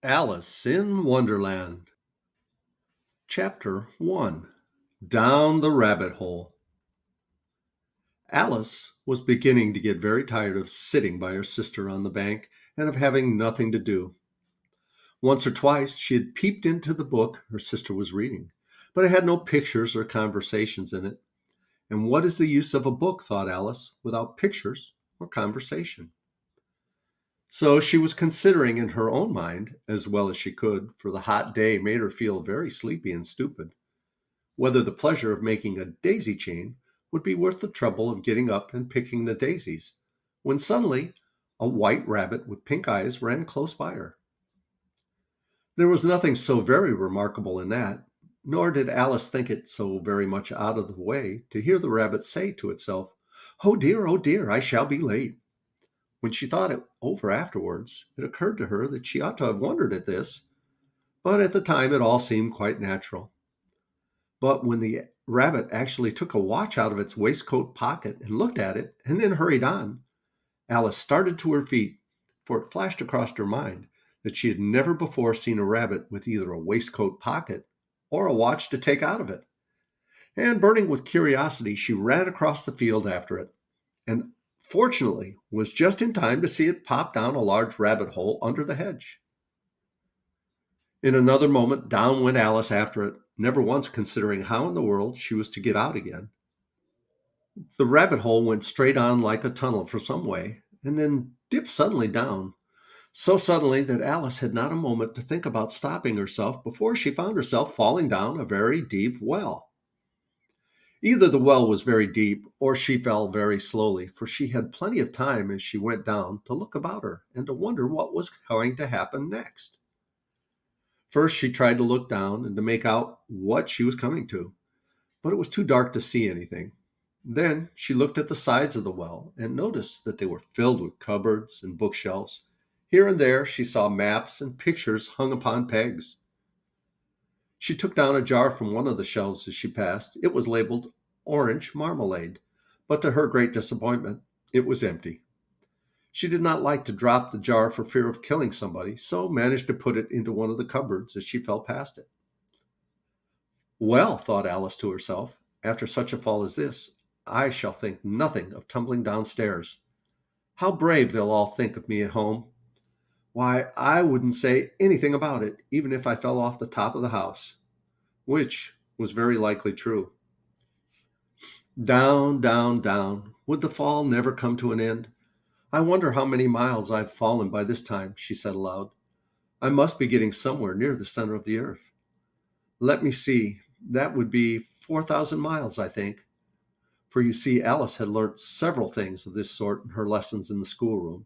Alice in Wonderland. Chapter 1. Down the Rabbit Hole. Alice was beginning to get very tired of sitting by her sister on the bank and of having nothing to do. Once or twice she had peeped into the book her sister was reading, but it had no pictures or conversations in it. And what is the use of a book, thought Alice, without pictures or conversation? So she was considering in her own mind, as well as she could, for the hot day made her feel very sleepy and stupid, whether the pleasure of making a daisy chain would be worth the trouble of getting up and picking the daisies, when suddenly a white rabbit with pink eyes ran close by her. There was nothing so very remarkable in that, nor did Alice think it so very much out of the way to hear the rabbit say to itself, oh dear, I shall be late." When she thought it over afterwards, it occurred to her that she ought to have wondered at this, but at the time it all seemed quite natural. But when the rabbit actually took a watch out of its waistcoat pocket and looked at it, and then hurried on, Alice started to her feet, for it flashed across her mind that she had never before seen a rabbit with either a waistcoat pocket or a watch to take out of it. And burning with curiosity, she ran across the field after it, and fortunately was just in time to see it pop down a large rabbit hole under the hedge. In another moment, down went Alice after it, never once considering how in the world she was to get out again. The rabbit hole went straight on like a tunnel for some way, and then dipped suddenly down, so suddenly that Alice had not a moment to think about stopping herself before she found herself falling down a very deep well. Either the well was very deep, or she fell very slowly, for she had plenty of time as she went down to look about her and to wonder what was going to happen next. First, she tried to look down and to make out what she was coming to, but it was too dark to see anything. Then she looked at the sides of the well and noticed that they were filled with cupboards and bookshelves. Here and there she saw maps and pictures hung upon pegs. She took down a jar from one of the shelves as she passed. It was labeled orange marmalade, but to her great disappointment, it was empty. She did not like to drop the jar for fear of killing somebody, so managed to put it into one of the cupboards as she fell past it. Well, thought Alice to herself, after such a fall as this, I shall think nothing of tumbling downstairs. How brave they'll all think of me at home. Why, I wouldn't say anything about it, even if I fell off the top of the house, which was very likely true. Down, down, down. Would the fall never come to an end? I wonder how many miles I've fallen by this time, she said aloud. I must be getting somewhere near the center of the earth. Let me see. That would be 4,000 miles, I think. For you see, Alice had learnt several things of this sort in her lessons in the schoolroom,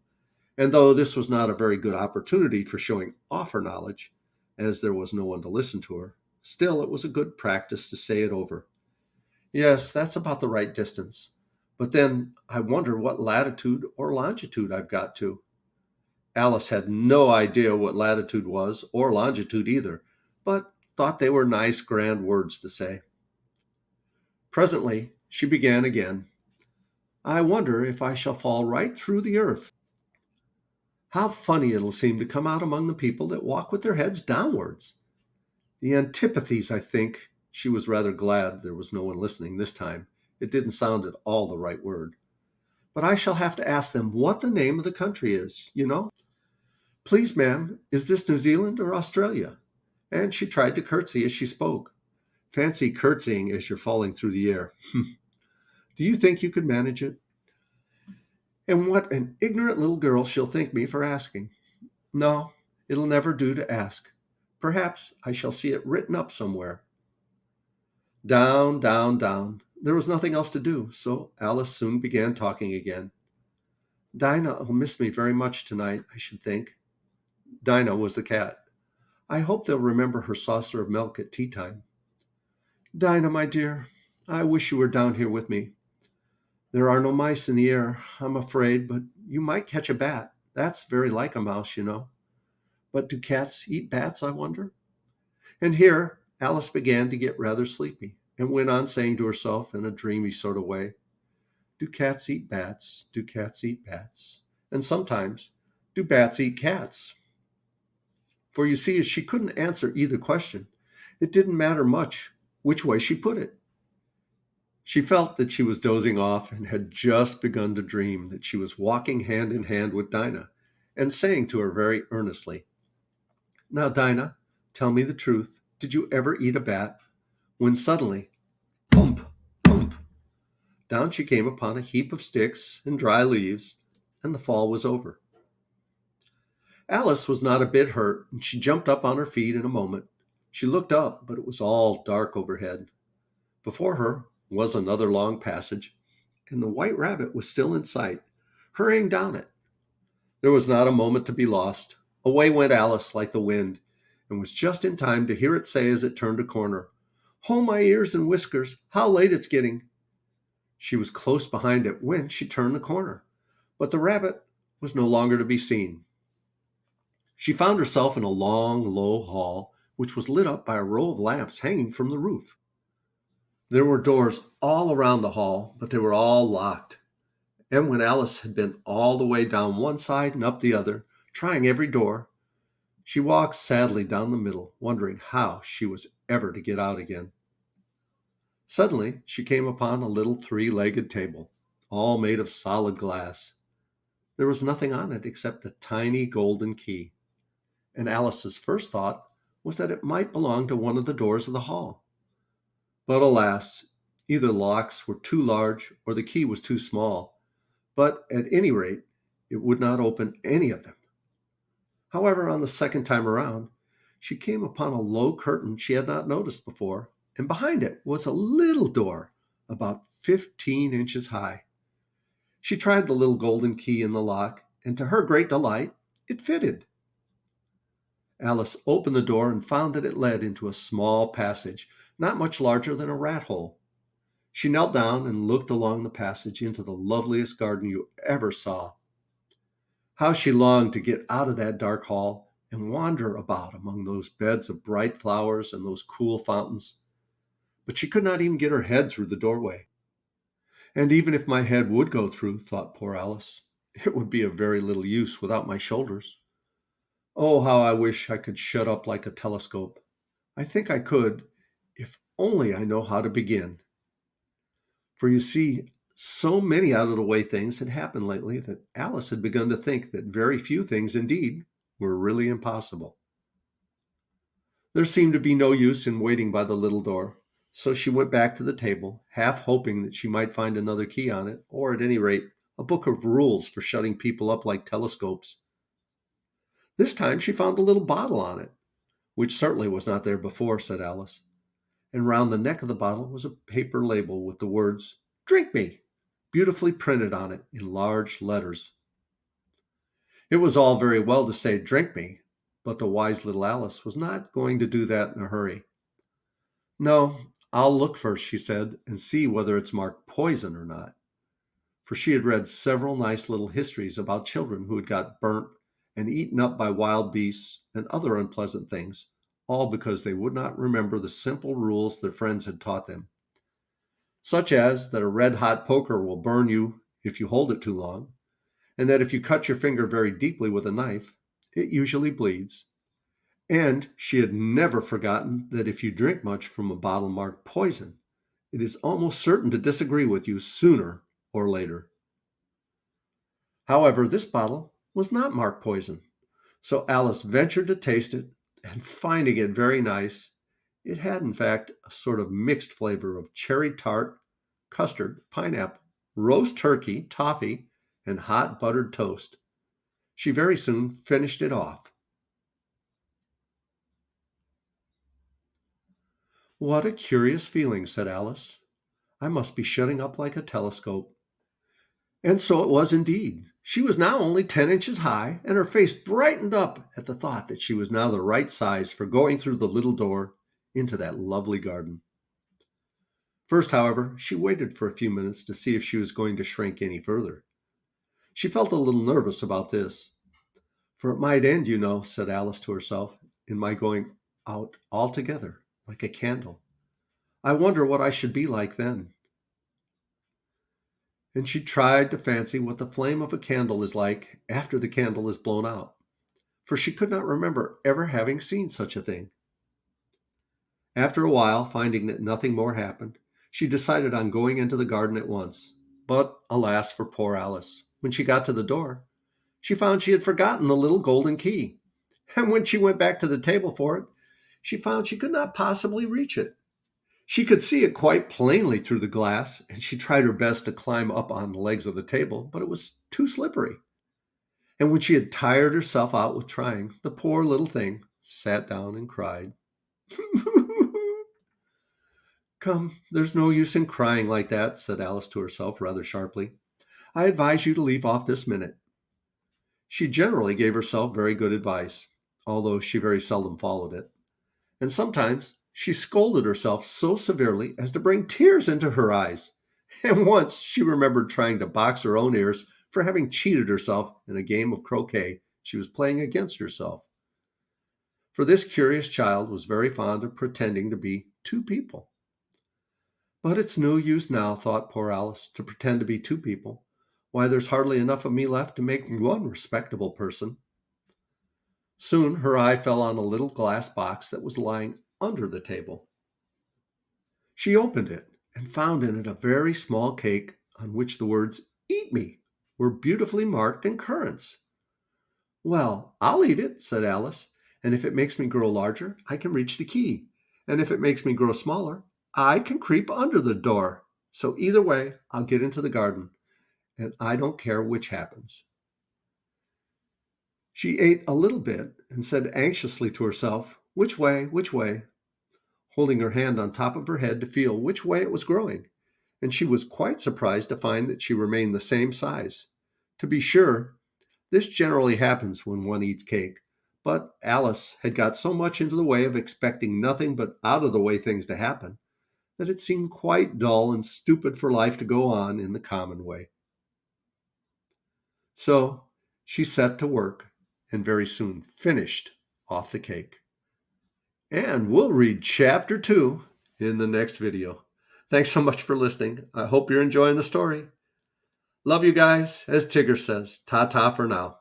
and though this was not a very good opportunity for showing off her knowledge, as there was no one to listen to her, still it was a good practice to say it over. Yes, that's about the right distance. But then I wonder what latitude or longitude I've got to. Alice had no idea what latitude was, or longitude either, but thought they were nice, grand words to say. Presently, she began again. I wonder if I shall fall right through the earth. How funny it'll seem to come out among the people that walk with their heads downwards. The antipathies, I think. She was rather glad there was no one listening this time. It didn't sound at all the right word. But I shall have to ask them what the name of the country is, you know. Please, ma'am, is this New Zealand or Australia? And she tried to curtsy as she spoke. Fancy curtsying as you're falling through the air. Do you think you could manage it? And what an ignorant little girl she'll think me for asking. No, it'll never do to ask. Perhaps I shall see it written up somewhere. Down, down, down. There was nothing else to do, so Alice soon began talking again. Dinah will miss me very much tonight, I should think. Dinah was the cat. I hope they'll remember her saucer of milk at tea time. Dinah, my dear, I wish you were down here with me. There are no mice in the air, I'm afraid, but you might catch a bat. That's very like a mouse, you know. But do cats eat bats, I wonder? And here Alice began to get rather sleepy, and went on saying to herself in a dreamy sort of way, do cats eat bats? Do cats eat bats? And sometimes, do bats eat cats? For you see, as she couldn't answer either question, it didn't matter much which way she put it. She felt that she was dozing off and had just begun to dream that she was walking hand in hand with Dinah and saying to her very earnestly, "Now, Dinah, tell me the truth. Did you ever eat a bat?" When suddenly, thump, thump, down she came upon a heap of sticks and dry leaves, and the fall was over. Alice was not a bit hurt, and she jumped up on her feet in a moment. She looked up, but it was all dark overhead. Before her was another long passage, and the white rabbit was still in sight, hurrying down it. There was not a moment to be lost. Away went Alice like the wind, and was just in time to hear it say as it turned a corner, "Oh, my ears and whiskers, how late it's getting!" She was close behind it when she turned the corner, but the rabbit was no longer to be seen. She found herself in a long, low hall, which was lit up by a row of lamps hanging from the roof. There were doors all around the hall, but they were all locked. And when Alice had been all the way down one side and up the other, trying every door, she walked sadly down the middle, wondering how she was ever to get out again. Suddenly, she came upon a little three-legged table, all made of solid glass. There was nothing on it except a tiny golden key, and Alice's first thought was that it might belong to one of the doors of the hall. But alas, either the locks were too large or the key was too small, but at any rate, it would not open any of them. However, on the second time around, she came upon a low curtain she had not noticed before, and behind it was a little door about 15 inches high. She tried the little golden key in the lock, and to her great delight, it fitted. Alice opened the door and found that it led into a small passage, not much larger than a rat hole. She knelt down and looked along the passage into the loveliest garden you ever saw. How she longed to get out of that dark hall and wander about among those beds of bright flowers and those cool fountains. But she could not even get her head through the doorway. And even if my head would go through, thought poor Alice, it would be of very little use without my shoulders. Oh, how I wish I could shut up like a telescope. I think I could, if only I know how to begin. For you see, so many out of the way things had happened lately that Alice had begun to think that very few things indeed were really impossible. There seemed to be no use in waiting by the little door, so she went back to the table, half hoping that she might find another key on it, or at any rate, a book of rules for shutting people up like telescopes. This time she found a little bottle on it, which certainly was not there before, said Alice, and round the neck of the bottle was a paper label with the words, "Drink me," beautifully printed on it in large letters. It was all very well to say, "Drink me," but the wise little Alice was not going to do that in a hurry. "No, I'll look first," she said, "and see whether it's marked poison or not." For she had read several nice little histories about children who had got burnt and eaten up by wild beasts and other unpleasant things, all because they would not remember the simple rules their friends had taught them, such as that a red-hot poker will burn you if you hold it too long, and that if you cut your finger very deeply with a knife, it usually bleeds. And she had never forgotten that if you drink much from a bottle marked poison, it is almost certain to disagree with you sooner or later. However, this bottle was not marked poison, so Alice ventured to taste it, and finding it very nice, it had in fact a sort of mixed flavor of cherry tart, custard, pineapple, roast turkey, toffee, and hot buttered toast. She very soon finished it off. "What a curious feeling," said Alice. "I must be shutting up like a telescope." And so it was indeed. She was now only 10 inches high, and her face brightened up at the thought that she was now the right size for going through the little door into that lovely garden. First, however, she waited for a few minutes to see if she was going to shrink any further. She felt a little nervous about this. "For it might end, you know," said Alice to herself, "in my going out altogether, like a candle. I wonder what I should be like then." And she tried to fancy what the flame of a candle is like after the candle is blown out. for she could not remember ever having seen such a thing. After a while, finding that nothing more happened, she decided on going into the garden at once. But alas for poor Alice, when she got to the door, she found she had forgotten the little golden key. And when she went back to the table for it, she found she could not possibly reach it. She could see it quite plainly through the glass, and she tried her best to climb up on the legs of the table, but it was too slippery. And when she had tired herself out with trying, the poor little thing sat down and cried. Come, there's no use in crying like that, said Alice to herself rather sharply. I advise you to leave off this minute. She generally gave herself very good advice, although she very seldom followed it. And sometimes she scolded herself so severely as to bring tears into her eyes. And once she remembered trying to box her own ears for having cheated herself in a game of croquet she was playing against herself. For this curious child was very fond of pretending to be two people. But it's no use now, thought poor Alice, to pretend to be two people. Why, there's hardly enough of me left to make one respectable person. Soon her eye fell on a little glass box that was lying under the table. She opened it and found in it a very small cake on which the words, "Eat me," were beautifully marked in currants. Well, I'll eat it, said Alice, and if it makes me grow larger, I can reach the key. And if it makes me grow smaller, I can creep under the door. So either way, I'll get into the garden, and I don't care which happens. She ate a little bit and said anxiously to herself, which way, holding her hand on top of her head to feel which way it was growing. And she was quite surprised to find that she remained the same size. To be sure, this generally happens when one eats cake, but Alice had got so much into the way of expecting nothing but out-of-the-way things to happen that it seemed quite dull and stupid for life to go on in the common way. So she set to work and very soon finished off the cake. And we'll read chapter 2 in the next video. Thanks so much for listening. I hope you're enjoying the story. Love you guys. As Tigger says, ta-ta for now.